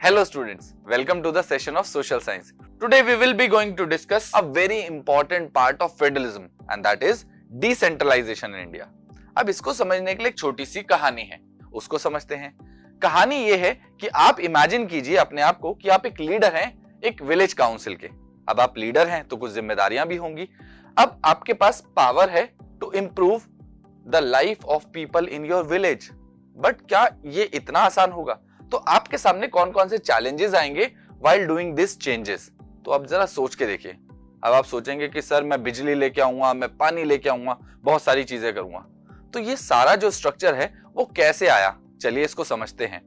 Hello students, welcome to the session of Social Science. Today we will be going to discuss a very important part of federalism and that is decentralization in India. अब इसको समझने के लिए एक छोटी सी कहानी है, उसको समझते हैं। कहानी ये है कि आप इमेजिन कीजिए अपने आप को कि आप एक लीडर हैं एक विलेज काउंसिल के। अब आप लीडर हैं तो कुछ जिम्मेदारियां भी होंगी। अब आपके पास पावर है to improve the life of people in your village, but क्या ये इतना आसान होगा? तो आपके सामने कौन कौन से चैलेंजेस आएंगे व्हाइल डूइंग दिस चेंजेस, तो आप जरा सोच के देखिए। अब आप सोचेंगे कि सर मैं बिजली लेके आऊंगा, मैं पानी लेके आऊंगा, बहुत सारी चीजें करूंगा, तो ये सारा जो स्ट्रक्चर है वो कैसे आया? चलिए इसको समझते हैं।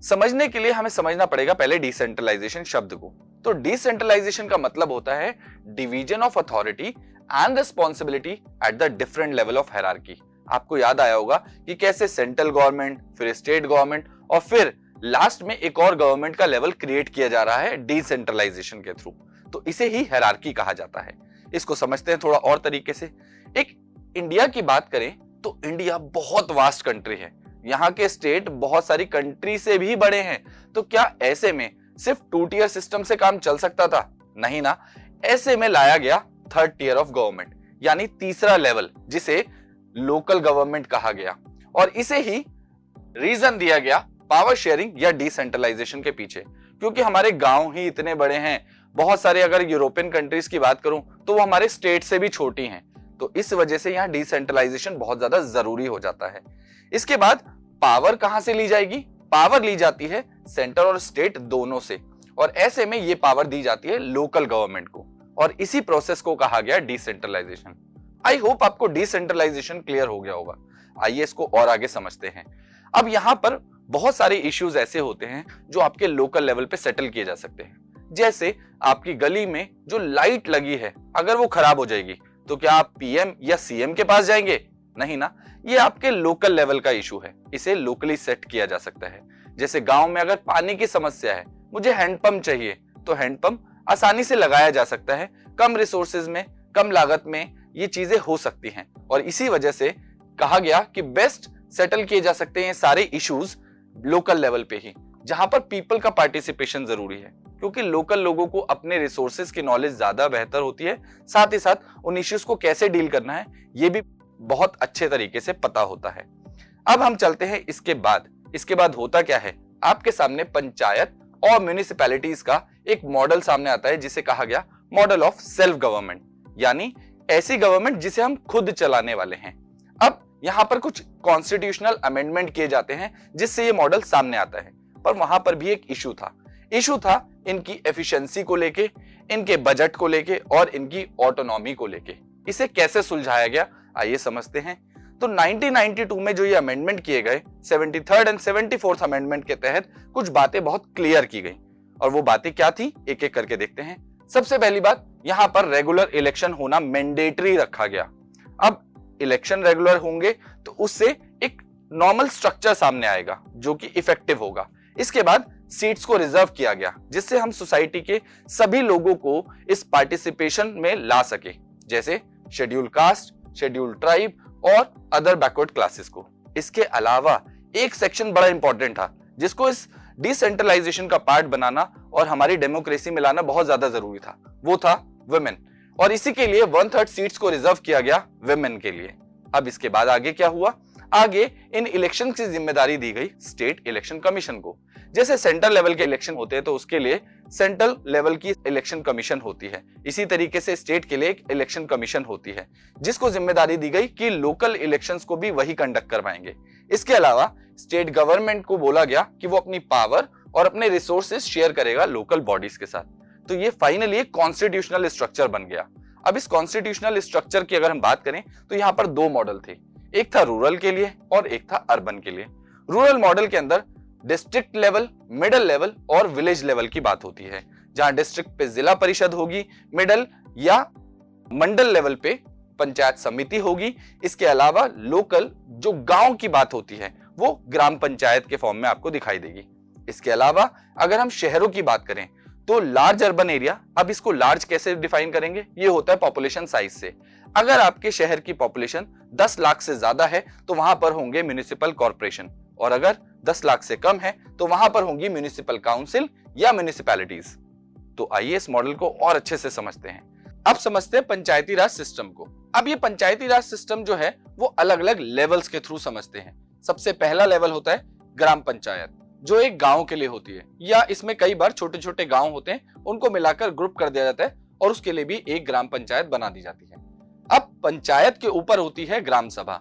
समझने के लिए हमें समझना पड़ेगा पहले डिसेंट्रलाइजेशन शब्द को। तो डिसेंट्रलाइजेशन का मतलब होता है division of authority and responsibility at the different level of hierarchy. आपको याद आया होगा कि कैसे सेंट्रल गवर्नमेंट, फिर स्टेट गवर्नमेंट और फिर लास्ट में एक और गवर्नमेंट का लेवल क्रिएट किया जा रहा है डिसेंट्रलाइजेशन के थ्रू। तो इसे ही हायरार्की कहा जाता है। इसको समझते हैं थोड़ा और तरीके से। एक इंडिया की बात करें तो इंडिया बहुत वास्ट कंट्री है। यहाँ के स्टेट बहुत सारी कंट्री से भी बड़े हैं। तो क्या ऐसे में सिर्फ 2 टियर सिस्टम से काम चल सकता था? नहीं ना। ऐसे में लाया गया 3rd टियर ऑफ गवर्नमेंट, यानी तीसरा लेवल, जिसे लोकल गवर्नमेंट कहा गया। और इसे ही रीजन दिया गया पावर शेयरिंग या डिसेंट्रलाइजेशन के पीछे, क्योंकि हमारे गांव ही इतने बड़े हैं। बहुत सारे, अगर यूरोपियन कंट्रीज की बात करूं तो वो हमारे स्टेट से भी छोटी हैं। तो इस वजह से यहाँ डिसेंट्रलाइजेशन बहुत ज्यादा जरूरी हो जाता है। इसके बाद पावर कहां से ली जाएगी? पावर ली जाती है सेंटर और स्टेट दोनों से, और ऐसे में ये पावर दी जाती है लोकल गवर्नमेंट को, और इसी प्रोसेस को कहा गया डिसेंट्रलाइजेशन। आई होप आपको डिसेंट्रलाइजेशन क्लियर हो गया होगा। आइए इसको और आगे समझते हैं। अब यहाँ पर बहुत सारे इश्यूज ऐसे होते हैं जो आपके लोकल लेवल पे सेटल किए जा सकते हैं। जैसे आपकी गली में जो लाइट लगी है, अगर वो खराब हो जाएगी तो क्या आप पीएम या सीएम के पास जाएंगे? नहीं ना। ये आपके लोकल लेवल का इशू है, इसे लोकली सेट किया जा सकता है। जैसे गांव में अगर पानी की समस्या है, मुझे हैंडपंप चाहिए, तो हैंडपंप आसानी से लगाया जा सकता है। कम रिसोर्सेज में, कम लागत में ये चीजें हो सकती हैं, और इसी वजह से कहा गया कि बेस्ट सेटल किए जा सकते हैं सारे इश्यूज लोकल लेवल पे ही, जहां पर पीपल का पार्टिसिपेशन जरूरी है, क्योंकि लोकल लोगों को अपने रिसोर्सेज की नॉलेज ज्यादा बेहतर होती है। साथ ही साथ उन इश्यूज को कैसे डील करना है ये भी बहुत अच्छे तरीके से पता होता है। अब हम चलते हैं इसके बाद होता क्या है? आपके सामने पंचायत और म्युनिसिपैलिटीज का एक मॉडल सामने आता है, जिसे कहा गया मॉडल ऑफ सेल्फ गवर्नमेंट, यानी ऐसी गवर्नमेंट जिसे हम खुद चलाने वाले हैं। अब यहां पर कुछ कॉन्स्टिट्यूशनल अमेंडमेंट किए जाते हैं जिससे ये मॉडल सामने आता है, पर वहां पर भी एक इशू था इनकी एफिशिएंसी को लेके, इनके बजट को लेके और इनकी ऑटोनॉमी को लेके। इसे कैसे सुलझाया गया आइए समझते हैं। तो 1992 में जो ये अमेंडमेंट किए गए, 73rd एंड 74th अमेंडमेंट के तहत कुछ बातें बहुत क्लियर की गई, और वो बातें क्या थी एक एक करके देखते हैं। सबसे पहली बात, यहां पर रेगुलर इलेक्शन होना मैंडेटरी रखा गया। अब इलेक्शन रेगुलर होंगे तो उससे एक नॉर्मल स्ट्रक्चर सामने आएगा जो कि इफेक्टिव होगा। इसके बाद सीट्स को रिजर्व किया गया, जिससे हम सोसाइटी के सभी लोगों को इस पार्टिसिपेशन में ला सके, जैसे शेड्यूल कास्ट, शेड्यूल ट्राइब और अदर बैकवर्ड क्लासेस को। इसके अलावा एक सेक्शन बड़ा इंपॉर्टेंट था, जिसको इस डिसेंट्रलाइजेशन का पार्ट बनाना और हमारी डेमोक्रेसी में लाना बहुत ज्यादा जरूरी था, वो था वुमेन, और इसी के लिए 1/3 सीट्स को रिजर्व किया गया वुमेन के लिए। अब इसके बाद आगे क्या हुआ? आगे इन इलेक्शन की जिम्मेदारी दी गई स्टेट इलेक्शन कमीशन को। जैसे सेंट्रल लेवल के इलेक्शन होते हैं तो उसके लिए सेंट्रल लेवल की इलेक्शन कमीशन होती है, इसी तरीके से स्टेट के लिए एक इलेक्शन कमीशन होती है, जिसको जिम्मेदारी दी गई कि लोकल इलेक्शंस को भी वही कंडक्ट करवाएंगे। इसके अलावा स्टेट गवर्नमेंट को बोला गया कि वो अपनी पावर और अपने रिसोर्सेज शेयर करेगा लोकल बॉडीज के साथ। तो ये फाइनली एक कॉन्स्टिट्यूशनल स्ट्रक्चर बन गया। अब इस कॉन्स्टिट्यूशनल स्ट्रक्चर की अगर हम बात करें तो यहाँ पर 2 मॉडल थे, एक था रूरल के लिए और एक था अर्बन के लिए। रूरल मॉडल के अंदर डिस्ट्रिक्ट लेवल, मिडिल लेवल और विलेज लेवल की बात होती है, जहां डिस्ट्रिक्ट पे जिला परिषद होगी, मिडिल या मंडल लेवल पे पंचायत समिति होगी। इसके अलावा लोकल जो गांव की बात होती है वो ग्राम पंचायत के फॉर्म में आपको दिखाई देगी। इसके अलावा अगर हम शहरों की बात करें तो लार्ज अर्बन एरिया, अब इसको लार्ज कैसे डिफाइन करेंगे, ये होता है पॉपुलेशन साइज से। अगर आपके शहर की पॉपुलेशन 10 लाख से ज्यादा है तो वहां पर होंगे म्युनिसिपल कॉर्पोरेशन, और अगर 10 लाख से कम है तो वहां पर होंगी म्युनिसिपल काउंसिल या म्युनिसिपैलिटीज। तो आइए इस मॉडल को और अच्छे से समझते हैं। अब समझते हैं पंचायती राज सिस्टम को। अब ये पंचायती राज सिस्टम जो है वो अलग अलग लेवल्स के थ्रू समझते हैं। सबसे पहला लेवल होता है ग्राम पंचायत, जो एक गांव के लिए होती है, या इसमें कई बार छोटे छोटे गांव होते हैं, उनको मिलाकर ग्रुप कर दिया जाता है और उसके लिए भी एक ग्राम पंचायत बना दी जाती है। अब पंचायत के ऊपर होती है ग्राम सभा।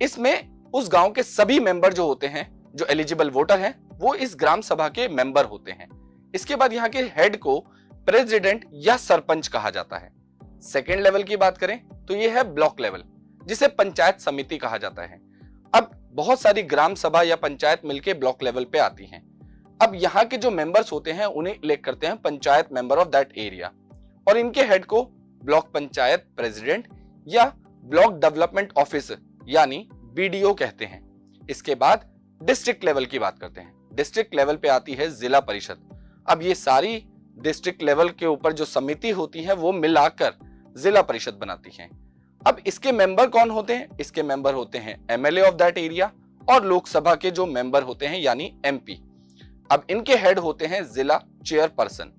इसमें उस गांव के सभी मेंबर जो होते हैं, जो एलिजिबल वोटर हैं, वो इस ग्राम सभा के मेंबर होते हैं। इसके बाद यहाँ के हेड को प्रेसिडेंट या सरपंच कहा जाता है। सेकेंड लेवल की बात करें तो ये है ब्लॉक लेवल, जिसे पंचायत समिति कहा जाता है। अब बहुत सारी ग्राम सभा या पंचायत मिलकर ब्लॉक लेवल पे आती हैं। अब यहाँ के जो मेंबर्स होते हैं उन्हें इलेक्ट करते हैं panchayat member of that area, और इनके हेड को ब्लॉक पंचायत प्रेसिडेंट या ब्लॉक डेवलपमेंट ऑफिसर यानी बीडीओ कहते हैं। इसके बाद डिस्ट्रिक्ट लेवल की बात करते हैं। डिस्ट्रिक्ट लेवल पे आती है जिला परिषद। अब ये सारी डिस्ट्रिक्ट लेवल के ऊपर जो समिति होती है वो मिलाकर जिला परिषद बनाती है। अब इसके मेंबर कौन होते हैं? इसके मेंबर होते हैं एमएलए ऑफ दैट एरिया और लोकसभा के जो मेंबर होते हैं यानी एमपी। अब इनके हेड होते हैं जिला चेयरपर्सन।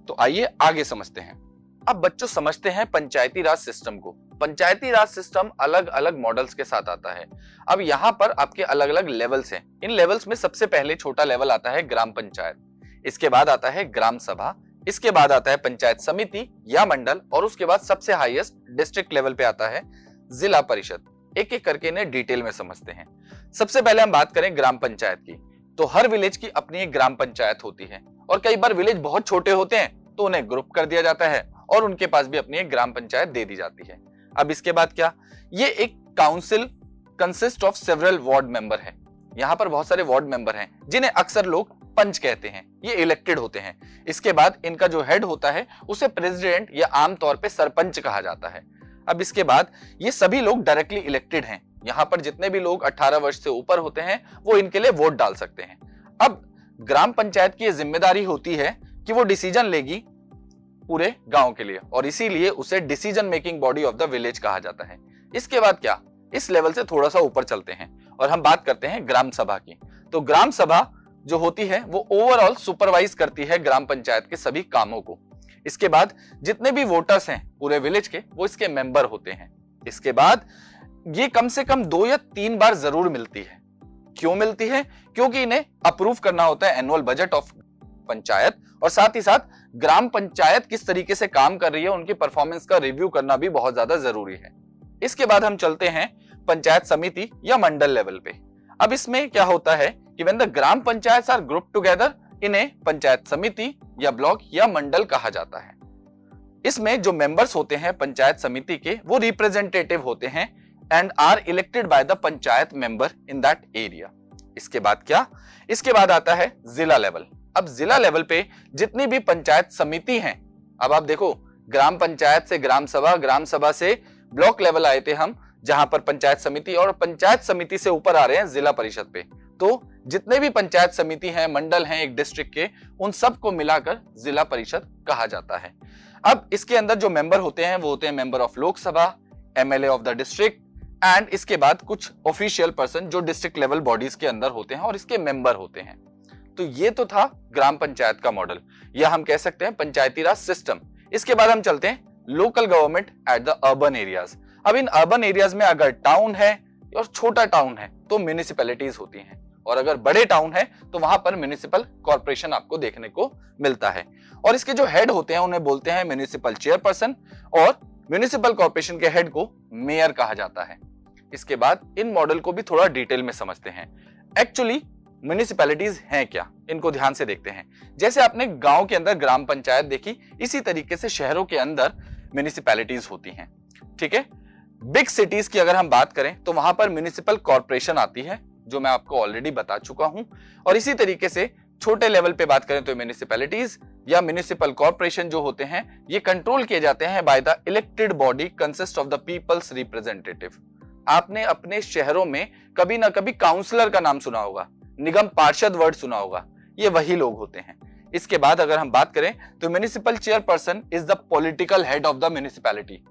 तो आइए आगे समझते हैं। अब बच्चों समझते हैं पंचायती राज सिस्टम को। पंचायती राज सिस्टम अलग अलग मॉडल्स के साथ आता है। अब यहाँ पर आपके अलग अलग लेवल्स हैं। इन लेवल्स में सबसे पहले छोटा लेवल आता है ग्राम पंचायत, इसके बाद आता है ग्राम सभा, इसके बाद आता है पंचायत समिति या मंडल, और उसके बाद सबसे हाईएस्ट डिस्ट्रिक्ट लेवल पे आता है जिला परिषद। एक एक करके इन्हें डिटेल में समझते हैं। सबसे पहले हम बात करें ग्राम पंचायत की, तो हर विलेज की अपनी एक ग्राम पंचायत होती है, और कई बार विलेज बहुत छोटे होते हैं तो उन्हें ग्रुप कर दिया जाता है और उनके पास भी अपनी एक ग्राम पंचायत दे दी जाती है। अब इसके बाद क्या, ये एक council consist of several ward member है। यहाँ पर बहुत सारे वार्ड मेंबर हैं जिन्हें अक्सर लोग पंच कहते हैं। ये इलेक्टेड होते हैं। इसके बाद इनका जो हेड होता है उसे प्रेसिडेंट या आमतौर पे सरपंच कहा जाता है। अब इसके बाद ये सभी लोग डायरेक्टली इलेक्टेड हैं। यहाँ पर जितने भी लोग 18 वर्ष से ऊपर होते हैं वो इनके लिए वोट डाल सकते हैं। अब ग्राम पंचायत की जिम्मेदारी होती है कि वो डिसीजन लेगी पूरे गांव के लिए, और इसीलिए उसे decision making body of the village कहा जाता है। इसके बाद क्या, इस लेवल से थोड़ा सा ऊपर चलते हैं और हम बात करते हैं ग्राम सभा की। तो ग्राम सभा जो होती है वो ओवरऑल सुपरवाइज करती है ग्राम पंचायत के सभी कामों को। इसके बाद जितने भी वोटर्स हैं पूरे विलेज के, वो इसके मेंबर होते हैं। इसके बाद ये कम से कम 2 या 3 बार जरूर मिलती है। क्यों मिलती है? क्योंकि इन्हें अप्रूव करना होता है एनुअल बजट ऑफ पंचायत, और साथ ही साथ ग्राम पंचायत किस तरीके से काम कर रही है उनकी परफॉर्मेंस का रिव्यू करना भी बहुत ज्यादा जरूरी है। इसके बाद हम चलते हैं पंचायत समिति या मंडल लेवल पे। अब इसमें क्या होता है कि when the gram panchayat are group together, इन्हें पंचायत समिति या ब्लॉक या मंडल कहा जाता है। इसमें जो मेंबर्स होते हैं पंचायत समिति के वो रिप्रेजेंटेटिव होते हैं and are elected by the panchayat member in that area. इसके बाद क्या, इसके बाद आता है जिला लेवल। अब जिला लेवल पे जितनी भी पंचायत समिति हैं, अब आप देखो ग्राम पंचायत से ग्राम सभा से ब्लॉक लेवल आए थे हम, जहां पर पंचायत समिति, और पंचायत समिति से ऊपर आ रहे हैं जिला परिषद पे। तो जितने भी पंचायत समिति हैं, मंडल हैं एक डिस्ट्रिक्ट के, उन सबको मिलाकर जिला परिषद कहा जाता है। अब इसके अंदर जो मेंबर होते हैं वो होते हैं member of Lok Sabha, MLA of the district, and इसके बाद कुछ ऑफिशियल पर्सन जो डिस्ट्रिक्ट लेवल बॉडीज के अंदर होते हैं और इसके मेंबर होते हैं। तो ये तो था ग्राम पंचायत का मॉडल, या हम कह सकते हैं पंचायती राज सिस्टम। इसके बाद हम चलते हैं local government at the urban areas. अब इन अर्बन एरियाज में अगर टाउन है और छोटा टाउन है तो म्युनिसिपैलिटीज होती हैं, और अगर बड़े टाउन है तो वहां पर म्युनिसिपल कॉर्पोरेशन आपको देखने को मिलता है। और इसके जो हेड होते हैं उन्हें बोलते हैं म्युनिसिपल चेयरपर्सन, और म्युनिसिपल कॉर्पोरेशन के हेड को मेयर कहा जाता है। इसके बाद इन मॉडल को भी थोड़ा डिटेल में समझते हैं। एक्चुअली म्युनिसिपैलिटीज हैं क्या, इनको ध्यान से देखते हैं। जैसे आपने गांव के अंदर ग्राम पंचायत देखी, इसी तरीके से शहरों के अंदर म्युनिसिपैलिटीज होती हैं। ठीक है, बिग सिटीज की अगर हम बात करें तो वहां पर म्युनिसिपल कॉर्पोरेशन आती है, जो मैं आपको ऑलरेडी बता चुका हूं। और इसी तरीके से छोटे लेवल पे बात करें तो म्युनिसिपैलिटीज या म्युनिसिपल कॉर्पोरेशन जो होते हैं ये कंट्रोल किए जाते हैं by the elected body consist of the peoples representative. आपने अपने शहरों में कभी ना कभी काउंसलर का नाम सुना होगा, निगम पार्षद वर्ड सुना होगा, ये वही लोग होते हैं। इसके बाद अगर हम बात करें तो municipal chairperson is the political head of the municipality.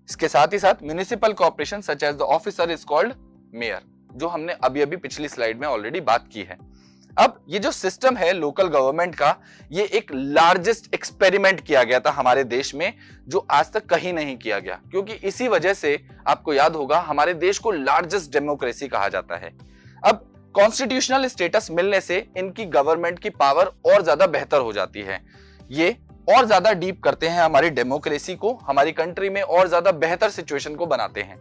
इसके साथ ही साथ municipal corporation such as the officer is called mayor, जो हमने अभी अभी पिछली स्लाइड में ऑलरेडी बात की है। अब ये जो सिस्टम है लोकल गवर्नमेंट का, ये एक लार्जेस्ट एक्सपेरिमेंट किया गया था हमारे देश में, जो आज तक कहीं नहीं किया गया, क्योंकि इसी वजह से आपको याद होगा हमारे देश को लार्जेस्ट डेमोक्रेसी कहा जाता है। अब कॉन्स्टिट्यूशनल स्टेटस मिलने से इनकी गवर्नमेंट की पावर और ज्यादा बेहतर हो जाती है। ये और ज्यादा डीप करते हैं हमारी डेमोक्रेसी को, हमारी कंट्री में और ज्यादा बेहतर सिचुएशन को बनाते हैं।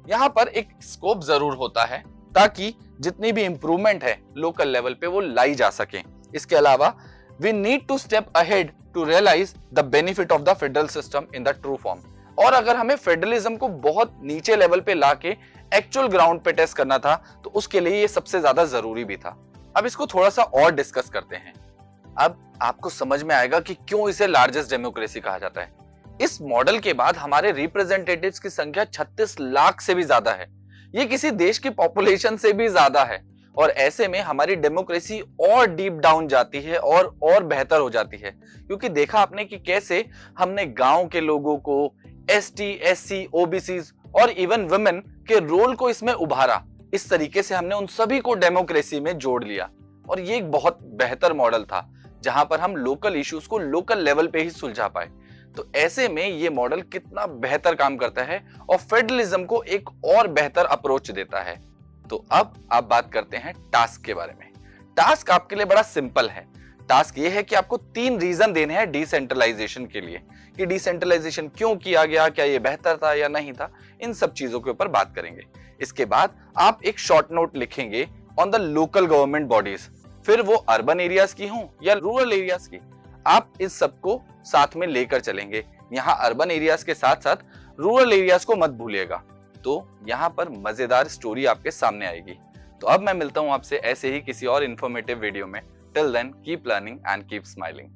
यहाँ पर एक स्कोप जरूर होता है ताकि जितनी भी इंप्रूवमेंट है लोकल लेवल पे वो लाई जा सके। इसके अलावा we need to step ahead to realise the benefit of the federal system in the true form. और अगर हमें फेडरलिज्म को बहुत नीचे लेवल पे लाके एक्चुअल ग्राउंड पे टेस्ट करना था तो उसके लिए ये सबसे ज्यादा जरूरी भी था। अब इसको थोड़ा सा और डिस्कस करते हैं। अब आपको समझ में आएगा कि क्यों इसे लार्जेस्ट डेमोक्रेसी कहा जाता है। इस मॉडल के बाद हमारे रिप्रेजेंटेटिव्स की संख्या 36 लाख से भी ज्यादा है। ये किसी देश की पॉपुलेशन से भी ज्यादा है, और ऐसे में हमारी डेमोक्रेसी और डीप डाउन जाती है और बेहतर हो जाती है। क्योंकि देखा आपने कि कैसे हमने गांव के लोगों को, एसटी, एससी, ओबीसी और इवन वुमेन के रोल को इसमें उभारा। इस तरीके से हमने उन सभी को डेमोक्रेसी में जोड़ लिया, और ये एक बहुत बेहतर मॉडल था जहां पर हम लोकल इश्यूज को लोकल लेवल पे ही सुलझा पाए। तो ऐसे में ये मॉडल कितना बेहतर काम करता है और फेडरलिज्म को एक और बेहतर अप्रोच देता है। तो अब आप बात करते हैं टास्क के बारे में। टास्क आपके लिए बड़ा सिंपल है। टास्क ये है कि आपको 3 रीजन देने हैं डिसेंट्रलाइजेशन के लिए, कि डिसेंट्रलाइजेशन क्यों किया गया, क्या ये बेहतर था या नहीं था, इन सब चीजों के ऊपर बात करेंगे। इसके बाद आप एक शॉर्ट नोट लिखेंगे on the local government bodies, फिर वो अर्बन एरियाज की हो या रूरल एरियाज की, आप इस सबको साथ में लेकर चलेंगे। यहाँ अर्बन एरियाज के साथ साथ रूरल एरियाज को मत भूलिएगा। तो यहाँ पर मजेदार स्टोरी आपके सामने आएगी। तो अब मैं मिलता हूँ आपसे ऐसे ही किसी और इंफॉर्मेटिव वीडियो में। Till then keep learning and keep smiling.